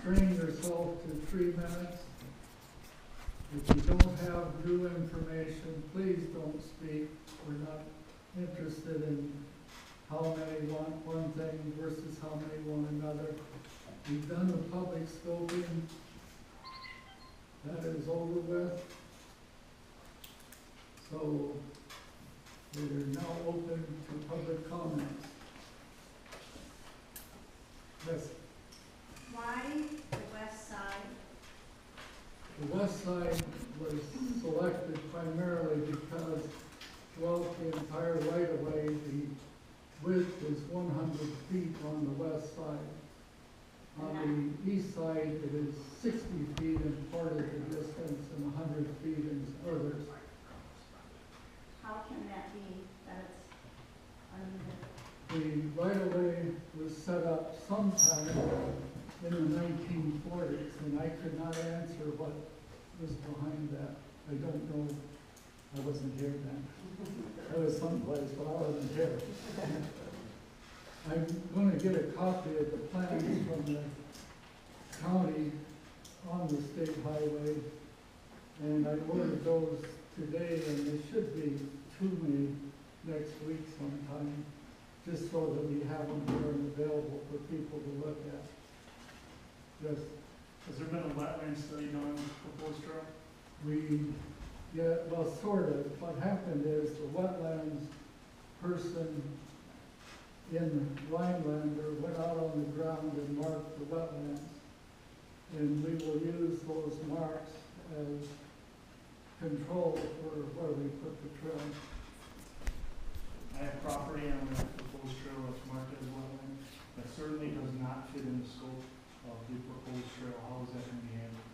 restrain yourself to 3 minutes. If you don't have new information, please don't speak. We're not interested in how many want one thing versus how many want another. We've done the public scoping. That is over with. So we are now open to public comments. Yes. Why the west side? The west side was selected primarily because throughout the entire right-of-way, the width is 100 feet on the west side. On the east side, it is 60 feet in part of the distance and 100 feet in others. How can that be that it's uneven? The right-of-way was set up sometime in the 1940s, and I could not answer what was behind that. I don't know. I wasn't here then. I was someplace, but I wasn't here. I'm going to get a copy of the plans from the county on the state highway, and I ordered those today, and they should be to me next week sometime, just so that we have them here and available for people to look at. Yes. Has there been a wetland study done on the proposed trail? Yeah, well, sort of. What happened is the wetlands person in Rhinelander went out on the ground and marked the wetlands. And we will use those marks as control for where we put the trail. I have property on the proposed trail that's marked as wetland. That certainly does not fit in the scope of the proposed trail. How is that going to be handled?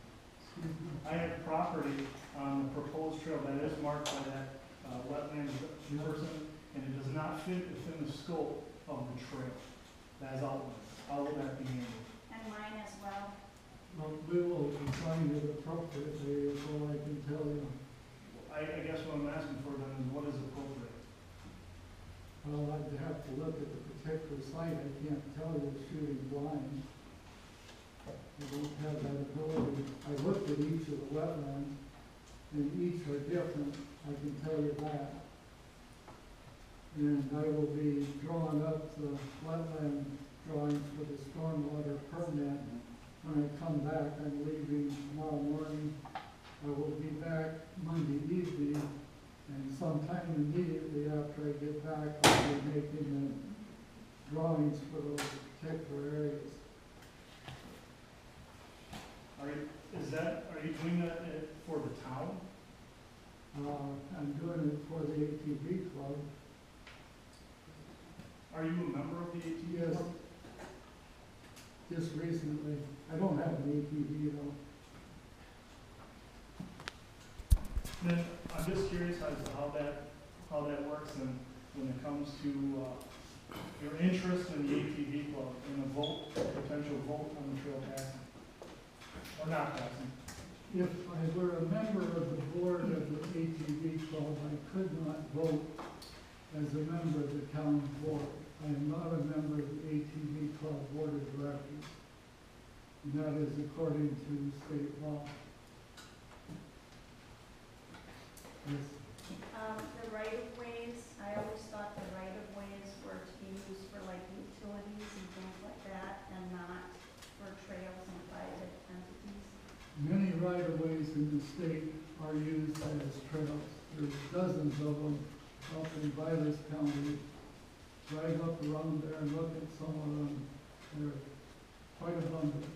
I have property on the proposed trail that is marked by that wetland person, and it does not fit within the scope of the trail that is outlined. How will that be handled? And mine as well. Well, we will define it appropriately, is all I can tell you. I guess what I'm asking for then is what is appropriate? Well, I'd have to look at the particular site. I can't tell you shooting blind. I don't have that ability. I looked at each of the wetlands, and each are different, I can tell you that. And I will be drawing up the wetland drawings for the stormwater permit. When I come back, I'm leaving tomorrow morning. I will be back Monday evening, and sometime immediately after I get back, I'll be making the drawings for those particular areas. Are you doing that for the town? I'm doing it for the ATV club. Are you a member of the ATV Yes. club? Just recently. I don't have an ATV though. Then I'm just curious as to how that works, and when it comes to your interest in the ATV club and a vote, potential vote on the trail passing or not passing. If I were a member of the board of the ATV club, I could not vote as a member of the town board. I am not a member of the ATV club board of directors. And that is according to state law. Yes. The right-of-ways, I always thought the right-of-ways were to be used for like utilities and things like that, and not for trails and private entities. Many right-of-ways in the state are used as trails. There's dozens of them up in Vilas County. Drive up around there and look at some of them. They're quite abundant,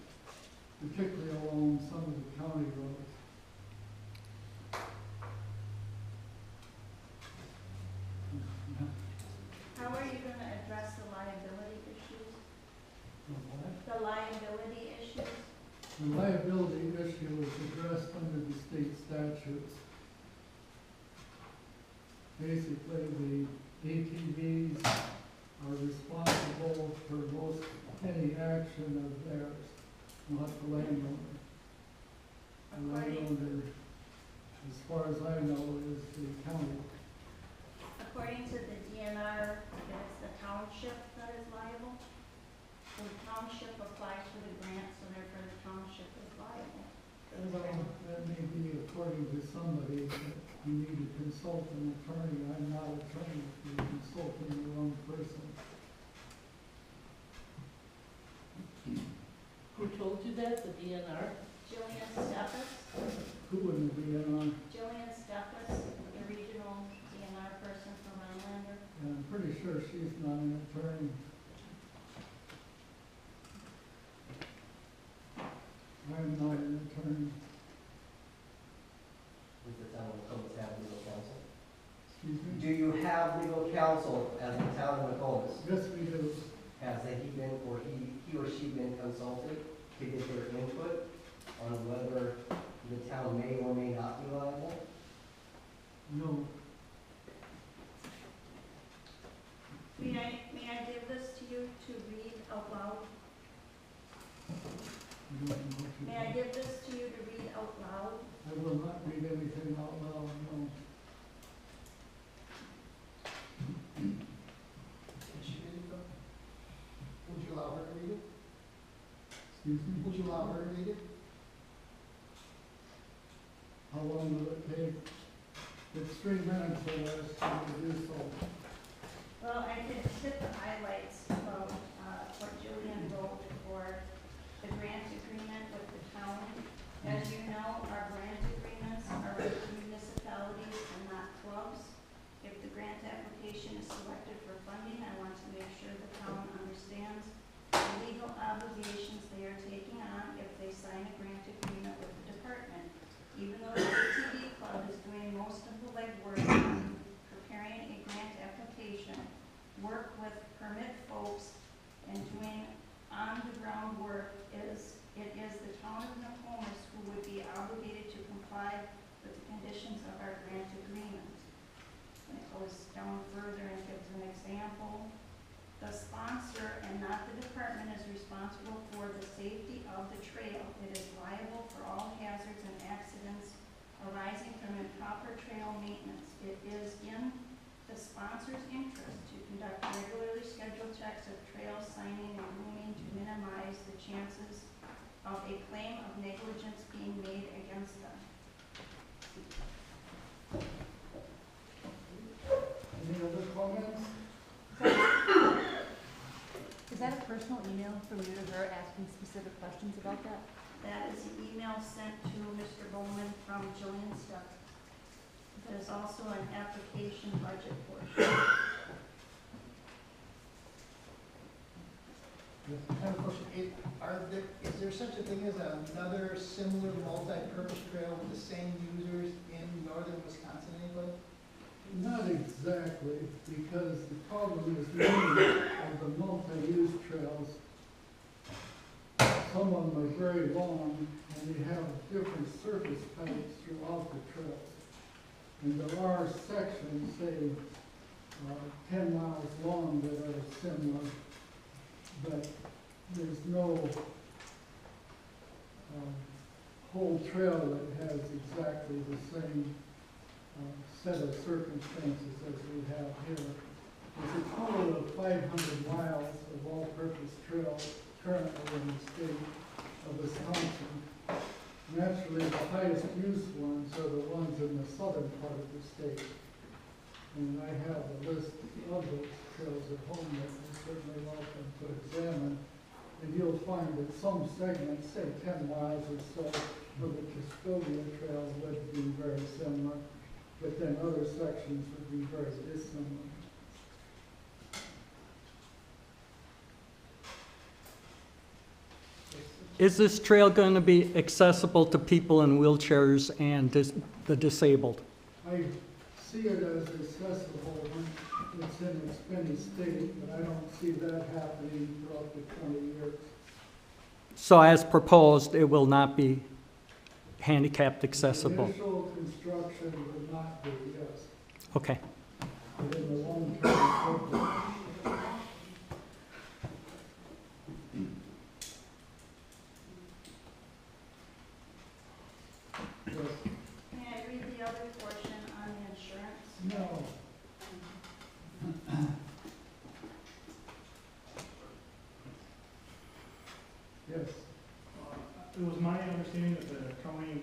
particularly along some of the county roads. How are you going to address the liability issues? What? The liability issues? The liability issue is addressed under the state statutes. Basically, the ATVs are responsible for most any action of theirs, not the landowner. The landowner, as far as I know, is the county. According to the DNR, it's the township that is liable. The township applies for the grant, so therefore the township Well, that may be according to somebody, that you need to consult an attorney. I'm not an attorney, you're consulting the wrong person. Who told you that, the DNR? Jillian Steffes, Who wouldn't be on? Jillian Steffes, the regional DNR person for Rhinelander. And I'm pretty sure she's not an attorney. I'm not an attorney. Does the town of Nokomis have legal counsel? Excuse me? Do you have legal counsel as the town of Nokomis? Yes, we do. Has he been, or he or she been consulted to get their input on whether the town may or may not be liable? No. May I give this to you to read out loud? You don't know what you May I give this to you to read out loud? I will not read anything out loud, no. Can she read it though? Would you allow her to read it? Excuse me? Would you allow her to read it? How long will it take? It's 3 minutes or less to do so. Well, I did hit the highlights of what Jillian wrote for the grant agreement with the town. As you know, our grant agreements are with municipalities and not clubs. If the grant application is selected for funding, I want to make sure the town understands the legal obligations they are taking on if they sign a grant agreement with the department. Even though the ATV club is doing most of the legwork on preparing a grant application, work with permit folks and doing on-the-ground work it is the town of Nokomis who would be obligated to comply with the conditions of our grant agreement. And it goes down further and gives an example. The sponsor and not the department is responsible for the safety of the trail. It is liable for all hazards and accidents arising from improper trail maintenance. It is in the sponsor's interest to conduct regularly scheduled checks of trail signing and grooming to minimize the chances of a claim of negligence being made against them. Any other comments? Is that a personal email from you to her asking specific questions about that? That is an email sent to Mr. Bowman from Jillian Stuck. There's also an application budget portion. I have a question. Is there such a thing as another similar multi-purpose trail with the same users in northern Wisconsin anyway? Not exactly, because the problem is many of the multi-use trails, some of them are very long and they have different surface types throughout the trails. And there are sections, say, 10 miles long that are similar, but there's no whole trail that has exactly the same set of circumstances as we have here. There's a total of 500 miles of all-purpose trails currently in the state of Wisconsin. Naturally, the highest used ones are the ones in the southern part of the state. And I have a list of those trails at home that you're certainly welcome to examine. And you'll find that some segments, say 10 miles or so, of the Cascadia Trail would be very similar, but then other sections would be very dissimilar. Is this trail going to be accessible to people in wheelchairs and the disabled? I see it as accessible when it's in its finished state, but I don't see that happening throughout the 20 years. So as proposed, it will not be handicapped accessible? The initial construction would not be, yes, Okay. but in the long term, it would. Yes. May I read the other portion on the insurance? No. Yes. It was my understanding that the county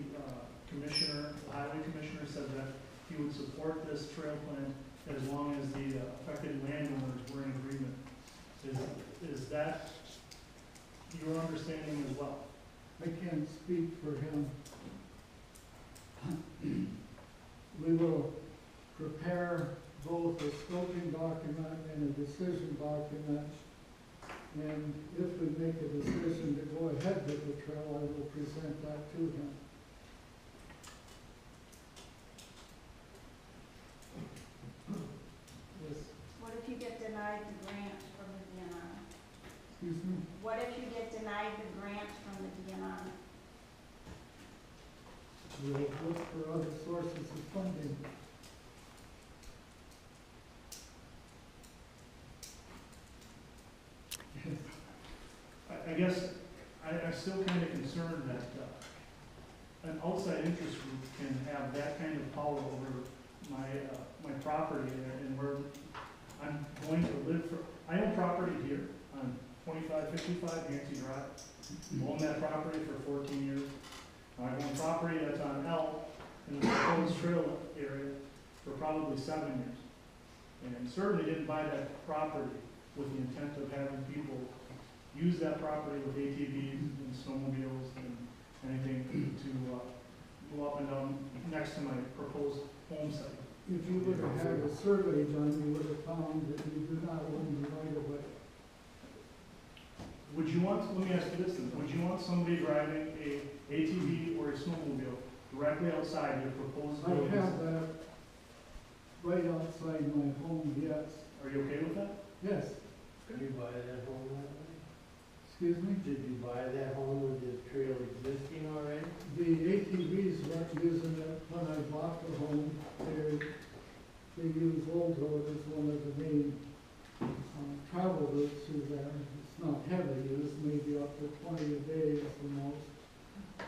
commissioner, the highway commissioner said that he would support this trail plan as long as the affected landowners were in agreement. Is that your understanding as well? I can't speak for him. We will prepare both a scoping document and a decision document. And if we make a decision to go ahead with the trail, I will present that to him. Yes, What if you get denied the grant from the DNR? excuse me? What if you get denied the grant from the DNR? We'll look for other sources of funding. I guess I'm still kind of concerned that an outside interest group can have that kind of power over my property and where I'm going to live for. I own property here on 2555 Nancy Drive. Owned that property for 14 years. I own property that's on Elk in the proposed trail area for probably 7 years. And certainly didn't buy that property with the intent of having people use that property with ATVs and snowmobiles and anything to go up and down next to my proposed home site. If you would have had a survey done, you would have found that you do not own the right of way. Would you want, let me ask you this then, would you want somebody driving a ATV or a snowmobile directly outside your proposed I buildings? have that right outside my home, yes. Are you okay with that? Yes, Did you buy that home that way? excuse me? Did you buy that home with the trail existing already? The ATVs weren't using it when I bought the home. They use Old Road as one of the main travel routes through there. It's not heavy use, maybe up to 20 a day is the most.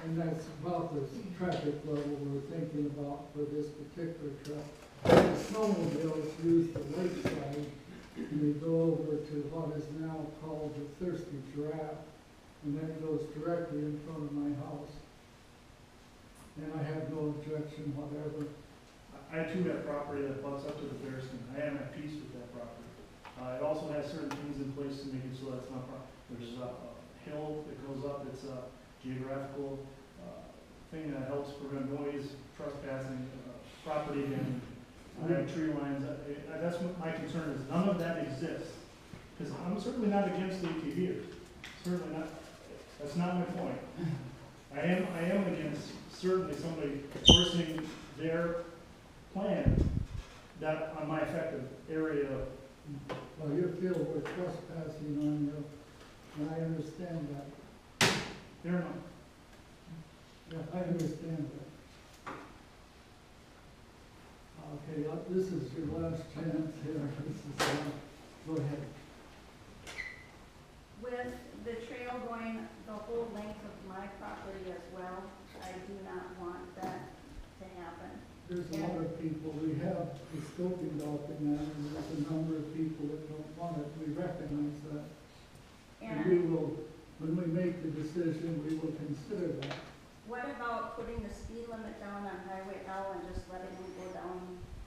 And that's about the traffic level we're thinking about for this particular trip. The snowmobiles use the lakeside, and they go over to what is now called the Thirsty Giraffe, and that goes directly in front of my house. And I have no objection whatever. I too have property that butts up to the Bearskin. I am at peace with that property. It also has certain things in place to make it so that's not, there's a hill that goes up, it's a geographical thing that helps prevent noise, trespassing, property damage. I have tree lines, that's what my concern is, none of that exists. Because I'm certainly not against ATVers, certainly not, that's not my point. I am against certainly somebody forcing their plan that on my affected area. Well, you feel we're trespassing on you, and I understand that. Fair enough. Yeah, I understand that. Okay, this is your last chance here. Go ahead. With the trail going the whole length of my property as well, I do not want that to happen. There's a lot of people, we have the scoping document, and there's a number of people that don't want it. We recognize that. And we And will, when we make the decision, we will consider that. what about putting the speed limit down on Highway L and just letting them go down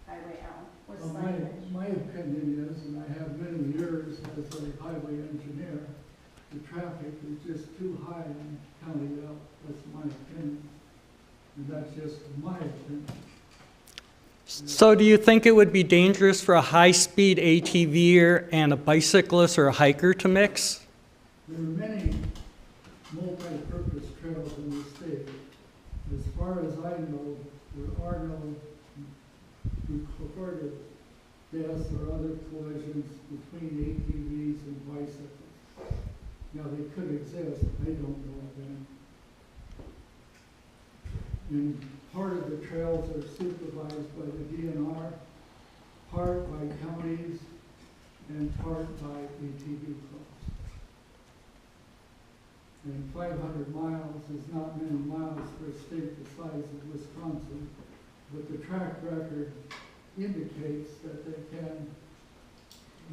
Highway L with Well, signage? my opinion is, and I have many years as a highway engineer, the traffic is just too high in County L. That's my opinion. And that's just my opinion. So do you think it would be dangerous for a high-speed ATVer and a bicyclist or a hiker to mix? There are many multi-purpose trails in the state. As far as I know, there are no recorded deaths or other collisions between ATVs and bicycles. Now, they could exist, I don't know of any. And part of the trails are supervised by the DNR, part by counties, and part by ATV clubs. And 500 miles is not many miles for a state the size of Wisconsin, but the track record indicates that they can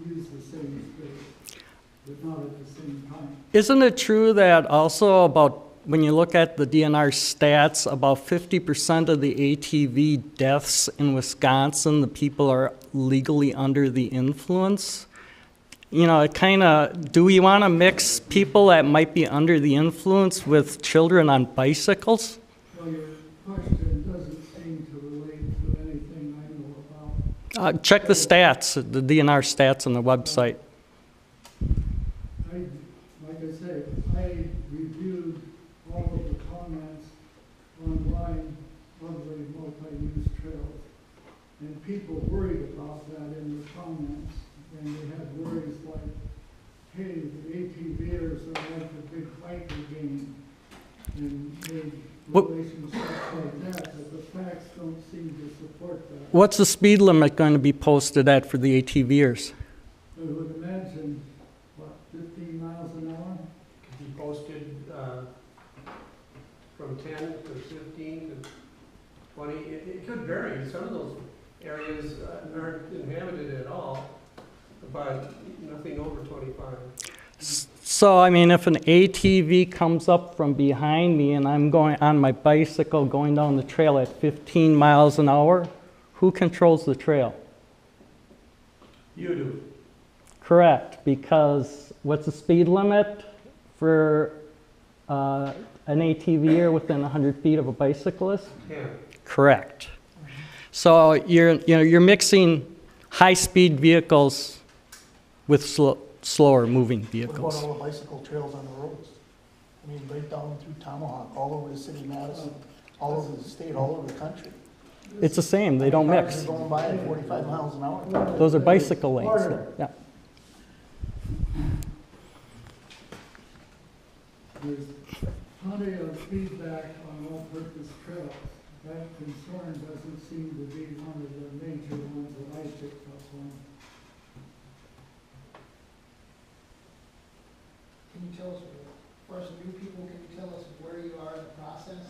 use the same space, but not at the same time. Isn't it true that also about when you look at the DNR stats, about 50% of the ATV deaths in Wisconsin, the people are legally under the influence. You know, it kind of, do we want to mix people that might be under the influence with children on bicycles? Well, your question doesn't seem to relate to anything I know about. Check the stats, the DNR stats on the website. Like I say, I reviewed all of the comments online on the multi-use trails, and people worried about that in the comments, and they had worries like, hey, the ATVers are like a big biker gang, and made relationships like that, but the facts don't seem to support that. What's the speed limit going to be posted at for the ATVers? I would imagine, what, 15 miles an hour? Could be posted from 10 to 15 to 20. It could vary. Some of those areas aren't inhabited at all, but nothing over 25. So, I mean, if an ATV comes up from behind me and I'm going on my bicycle going down the trail at 15 miles an hour, who controls the trail? You do. Correct, because what's the speed limit for an ATVer within 100 feet of a bicyclist? 10. Correct. So you're mixing high-speed vehicles with slower moving What vehicles. about all the bicycle trails on the roads? I mean, right down through Tomahawk, all over the city of Madison, all over the state, all over the country. It's the same, they don't Cars mix. are going by at 45 miles an hour. Those are bicycle lanes. Yeah. There's plenty of feedback on all-purpose trails. That concern doesn't seem to be one of the major ones that I picked up on. Can you tell us, for us new people, can you tell us where you are in the process?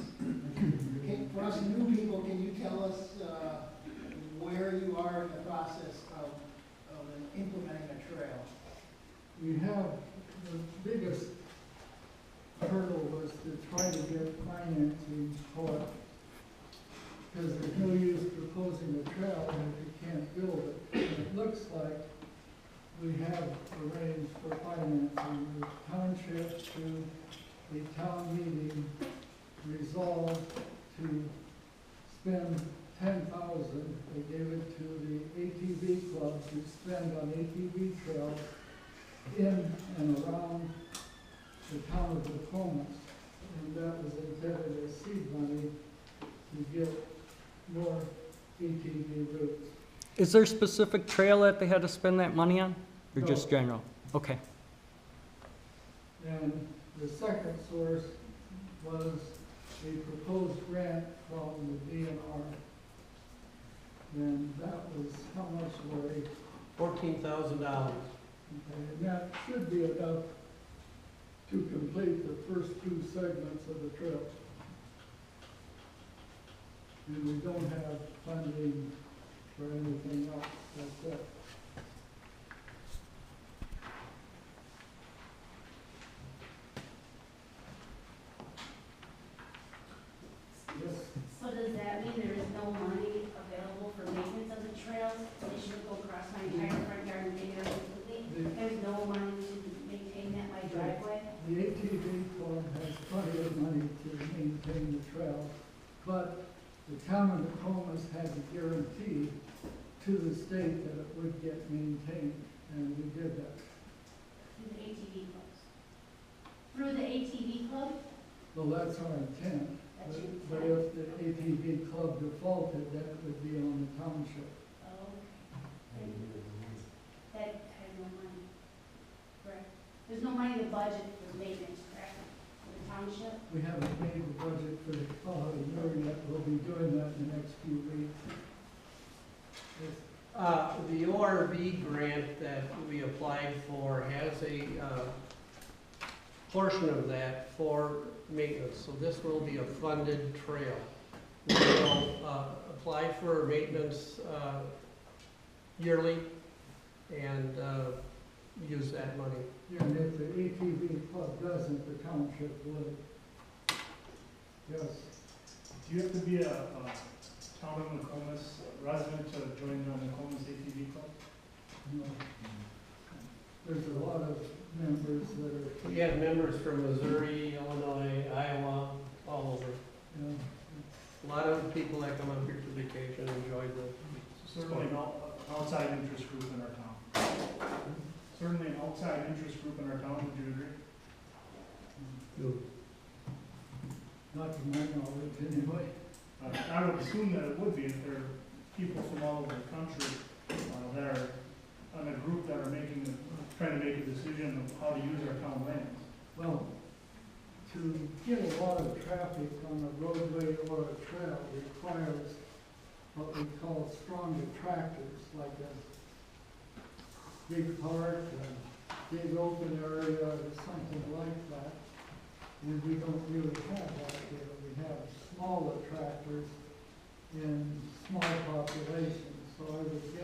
For us new people, can you tell us where you are in the process of implementing a trail? We have, the biggest hurdle was to try to get financing for it. Because there's no use proposing a trail if you can't build it. And it looks like we have arranged for financing. The township to the town meeting resolved to spend $10,000. They gave it to the ATV club to spend on ATV trails in and around the town of Nokomis. And that was intended as seed money to get more ATV routes. Is there a specific trail that they had to spend that money on? Or No. just general? Okay. And the second source was a proposed grant from the DNR. And that was how much, Larry? $14,000. Okay, and that should be enough to complete the first two segments of the trail. And we don't have funding for anything else, that's it. Yes, So does that mean there is no money available for maintenance of the trails? They should go across my entire front yard and take it completely? There's no money to maintain that, my driveway? the ATV club has plenty of money to maintain the trail, but the town of Nokomis had to guarantee to the state that it would get maintained, and we did that. Through the ATV clubs? Through the ATV club? Well, that's our intent, That's your but intent. if the ATV club defaulted, that would be on the township. Oh, that has no money, correct? There's no money in the budget for maintenance, correct? For the township? We haven't made the budget for the following year yet, we'll be doing that in the next few weeks. Yes. The ORV grant that we applied for has a portion of that for maintenance, so this will be a funded trail. We will apply for maintenance yearly and use that money. And if the ATV club doesn't, the township would. Yes, Do you have to be a town of Nokomis resident to join the Nokomis ATV club? no. There's a lot of members that are, We have members from Missouri, Illinois, Iowa, all over. you know, A lot of people that come up here for vacation enjoy the, Certainly an outside interest group in our town. Certainly an outside interest group in our town, would you agree? not to my knowledge anyway. I would assume that it would be if there are people from all over the country that are on a group that are trying to make a decision of how to use our town lands. Well, to get a lot of traffic on a roadway or a trail requires what we call strong attractors, like a big park, a big open area, or something like that. And we don't really have that here. We have small attractors in small populations, so I would guess